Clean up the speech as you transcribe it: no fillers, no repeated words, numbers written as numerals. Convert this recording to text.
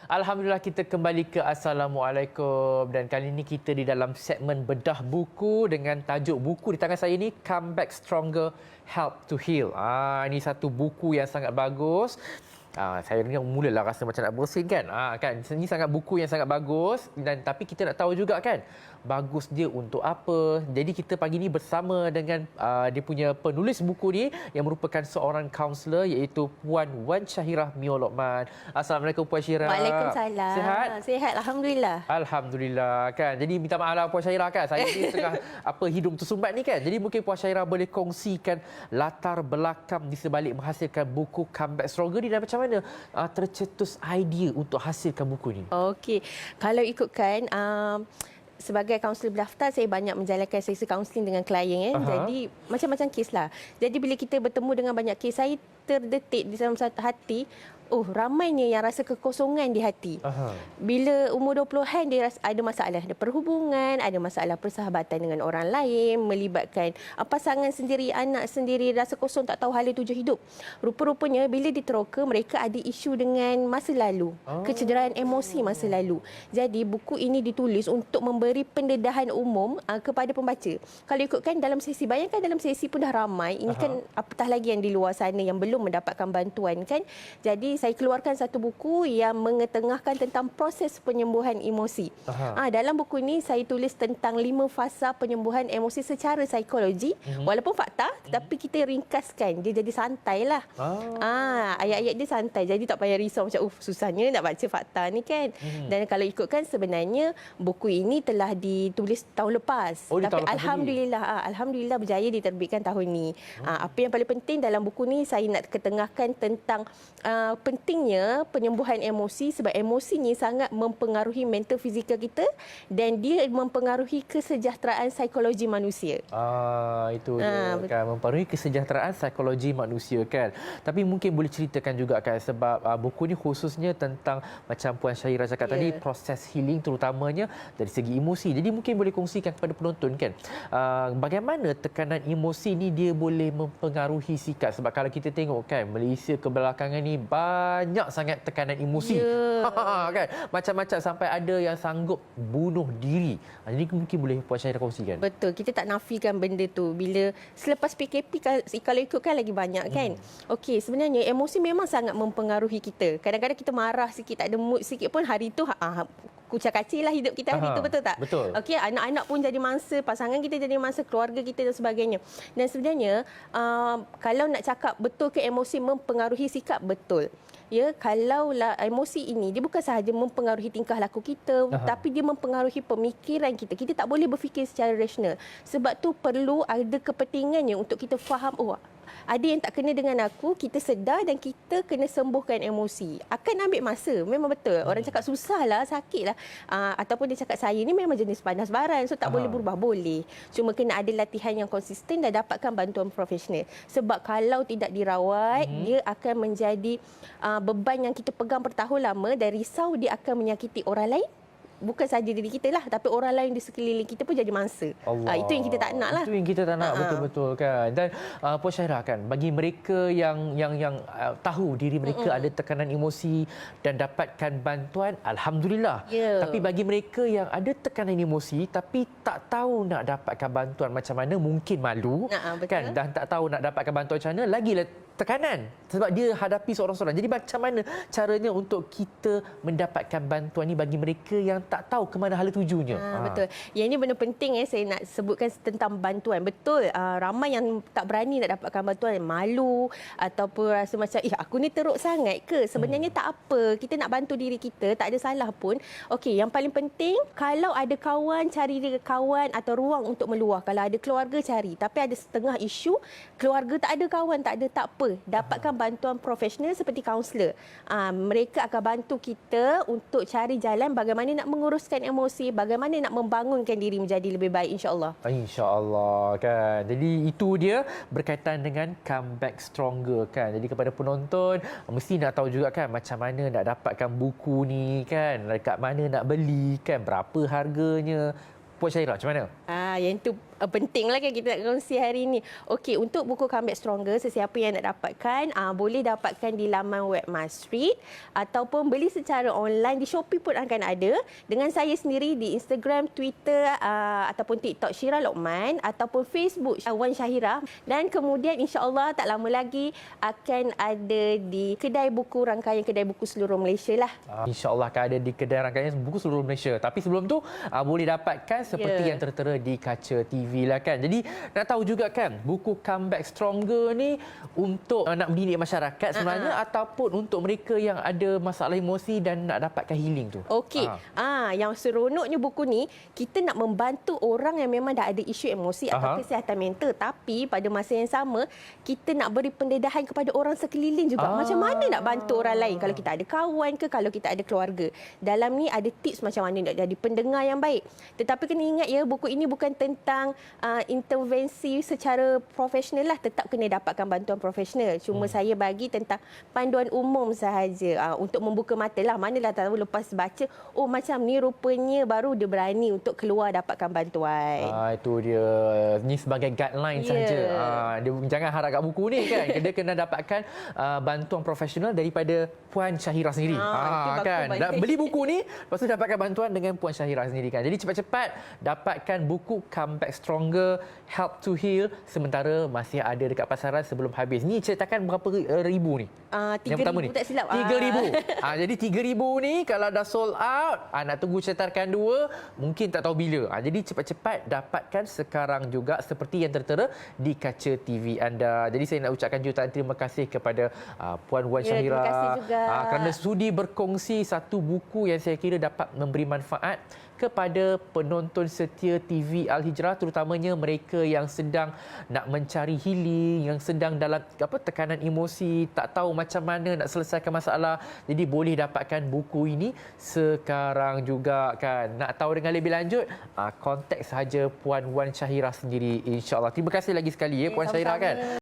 Alhamdulillah kita kembali ke Assalamualaikum dan kali ini kita di dalam segmen bedah buku dengan tajuk buku di tangan saya ini Come Back Stronger Help to Heal. Ini satu buku yang sangat bagus. Saya ni mulalah rasa macam nak bersin kan. Kan ini sangat buku yang sangat bagus dan tapi kita nak tahu juga kan bagus dia untuk apa. Jadi kita pagi ni bersama dengan dia punya penulis buku ni yang merupakan seorang kaunselor iaitu Puan Wan Syahirah Mio Lokman. Assalamualaikum Puan Syahirah. Waalaikumsalam. Sihat? Sihat, alhamdulillah. Alhamdulillah kan. Jadi minta maaf lah Puan Syahirah kan. Saya ni tengah hidung tersumbat ni kan. Jadi mungkin Puan Syahirah boleh kongsikan latar belakang di sebalik menghasilkan buku Come Back Stronger ni dan macam mana tercetus idea untuk hasilkan buku ni. Okey. Kalau ikutkan sebagai kaunselor berdaftar, saya banyak menjalankan sesi kaunseling dengan klien. Jadi macam-macam kes lah. Jadi bila kita bertemu dengan banyak kes, saya terdetik di dalam satu hati, ramainya yang rasa kekosongan di hati. Bila umur 20-an dia rasa ada masalah, ada perhubungan, ada masalah persahabatan dengan orang lain, melibatkan pasangan sendiri, anak sendiri, rasa kosong, tak tahu hala tujuan hidup. Rupa-rupanya bila diteroka, mereka ada isu dengan masa lalu, kecederaan emosi masa lalu. Jadi buku ini ditulis untuk memberi pendedahan umum kepada pembaca. Kalau ikutkan dalam sesi, bayangkan dalam sesi pun dah ramai, ini kan apatah lagi yang di luar sana yang belum mendapatkan bantuan kan. Jadi saya keluarkan satu buku yang mengetengahkan tentang proses penyembuhan emosi. Dalam buku ini saya tulis tentang 5 fasa penyembuhan emosi secara psikologi. Walaupun fakta, tetapi kita ringkaskan. Dia jadi santai lah. Ayat-ayat dia santai. Jadi tak payah risau macam susahnya nak baca fakta ni kan. Dan kalau ikutkan sebenarnya buku ini telah ditulis tahun lepas. Tapi alhamdulillah berjaya diterbitkan tahun ni. Apa yang paling penting dalam buku ni saya nak ketengahkan tentang pentingnya penyembuhan emosi sebab emosi ni sangat mempengaruhi mental fizikal kita dan dia mempengaruhi kesejahteraan psikologi manusia. Itu dia kan, mempengaruhi kesejahteraan psikologi manusia kan. Tapi mungkin boleh ceritakan juga kan sebab buku ni khususnya tentang macam Puan Syahirah cakap tadi proses healing terutamanya dari segi emosi. Jadi mungkin boleh kongsikan kepada penonton kan bagaimana tekanan emosi ni dia boleh mempengaruhi sikap sebab kalau kita tengok kan Malaysia kebelakangan ni banyak sangat tekanan emosi. Kan? Macam-macam sampai ada yang sanggup bunuh diri. Jadi mungkin boleh Puan Syahirah kongsikan. Betul, kita tak nafikan benda tu. Bila selepas PKP kalau ikutkan lagi banyak kan. Okey, sebenarnya emosi memang sangat mempengaruhi kita. Kadang-kadang kita marah sikit, tak ada mood sikit pun hari tu kucak-kacir lah hidup kita hari itu, betul tak? Betul. Okey, anak-anak pun jadi mangsa, pasangan kita jadi mangsa, keluarga kita dan sebagainya. Dan sebenarnya kalau nak cakap betul ke emosi mempengaruhi sikap, betul. Ya, kalaulah emosi ini dia bukan sahaja mempengaruhi tingkah laku kita, tapi dia mempengaruhi pemikiran kita. Kita tak boleh berfikir secara rasional. Sebab tu perlu ada kepentingannya untuk kita faham, ada yang tak kena dengan aku, kita sedar dan kita kena sembuhkan emosi. Akan ambil masa, memang betul. Orang cakap susahlah, sakitlah. Ataupun dia cakap saya ni memang jenis panas baran, so tak boleh berubah. Boleh. Cuma kena ada latihan yang konsisten dan dapatkan bantuan profesional. Sebab kalau tidak dirawat, dia akan menjadi beban yang kita pegang bertahun lama dan risau dia akan menyakiti orang lain. Bukan saja diri kita lah, tapi orang lain di sekeliling kita pun jadi mangsa. Itu yang kita tak nak lah. Itu yang kita tak nak, betul-betul kan. Dan Puan Syahirah kan, bagi mereka yang tahu diri mereka ada tekanan emosi dan dapatkan bantuan, alhamdulillah. Tapi bagi mereka yang ada tekanan emosi tapi tak tahu nak dapatkan bantuan macam mana, mungkin malu kan, dan tak tahu nak dapatkan bantuan macam mana, lagilah tekanan sebab dia hadapi seorang-seorang. Jadi macam mana caranya untuk kita mendapatkan bantuan ni bagi mereka yang tak tahu ke mana hala tujunya? Betul. Yang ini benda penting saya nak sebutkan tentang bantuan. Betul, ramai yang tak berani nak dapatkan bantuan, malu ataupun rasa macam aku ni teruk sangat ke? Sebenarnya tak apa. Kita nak bantu diri kita, tak ada salah pun. Okey, yang paling penting kalau ada kawan, cari dia kawan atau ruang untuk meluah. Kalau ada keluarga, cari. Tapi ada setengah isu keluarga tak ada kawan, tak ada, tak apa. Dapatkan bantuan profesional seperti kaunselor. Mereka akan bantu kita untuk cari jalan bagaimana nak menguruskan emosi, bagaimana nak membangunkan diri menjadi lebih baik, insya-Allah. Insya-Allah kan. Jadi itu dia berkaitan dengan Come Back Stronger kan. Jadi kepada penonton mesti nak tahu juga kan macam mana nak dapatkan buku ni kan, dekat mana nak beli kan, berapa harganya. Puan Syahirah macam mana? Yang tu pentinglah kan kita nak kongsi hari ini. Okey, untuk buku Comeback Stronger, sesiapa yang nak dapatkan boleh dapatkan di laman web Masrit ataupun beli secara online di Shopee pun akan ada. Dengan saya sendiri di Instagram, Twitter ataupun TikTok Syira Lokman ataupun Facebook Wan Syahira, dan kemudian insya-Allah tak lama lagi akan ada di kedai buku, rangkaian kedai buku seluruh Malaysia lah. InsyaAllah akan ada di kedai rangkaian buku seluruh Malaysia. Tapi sebelum tu boleh dapatkan seperti yang tertera di kaca TV lah kan. Jadi nak tahu juga kan, buku Comeback Stronger ni untuk nak mendidik masyarakat sebenarnya ataupun untuk mereka yang ada masalah emosi dan nak dapatkan healing tu. Okey. Yang seronoknya buku ni, kita nak membantu orang yang memang dah ada isu emosi atau kesihatan mental, tapi pada masa yang sama kita nak beri pendedahan kepada orang sekeliling juga. Macam mana nak bantu orang lain kalau kita ada kawan ke, kalau kita ada keluarga. Dalam ni ada tips macam mana nak jadi pendengar yang baik. Tetapi kena ingat ya, buku ini bukan tentang intervensi secara profesional lah, tetap kena dapatkan bantuan profesional. Cuma saya bagi tentang panduan umum sahaja untuk membuka mata lah. Manalah tahu lepas baca, oh macam ni rupanya, baru dia berani untuk keluar dapatkan bantuan. Itu dia. Ni sebagai guideline saja. Dia jangan harap kat buku ni kan. Dia kena dapatkan bantuan profesional daripada Puan Syahira sendiri. Kan. Beli buku ni, lepas tu dapatkan bantuan dengan Puan Syahira sendiri kan. Jadi cepat-cepat dapatkan buku Comeback Stronger, Help to Heal, sementara masih ada dekat pasaran sebelum habis. Ni ceritakan berapa ribu ni? 3,000 tak silap. 3,000. Jadi 3,000 ni kalau dah sold out, nak tunggu cetakan 2, mungkin tak tahu bila. Jadi cepat-cepat dapatkan sekarang juga seperti yang tertera di kaca TV anda. Jadi saya nak ucapkan jutaan terima kasih kepada Puan Wan Syahira. Terima kasih juga. Kerana sudi berkongsi satu buku yang saya kira dapat memberi manfaat kepada penonton setia TV Al-Hijrah, terutamanya mereka yang sedang nak mencari healing, yang sedang dalam tekanan emosi, tak tahu macam mana nak selesaikan masalah. Jadi boleh dapatkan buku ini sekarang juga kan. Nak tahu dengan lebih lanjut, kontak sahaja Puan Wan Syahira sendiri, insya-Allah. Terima kasih lagi sekali Puan Syahira kan.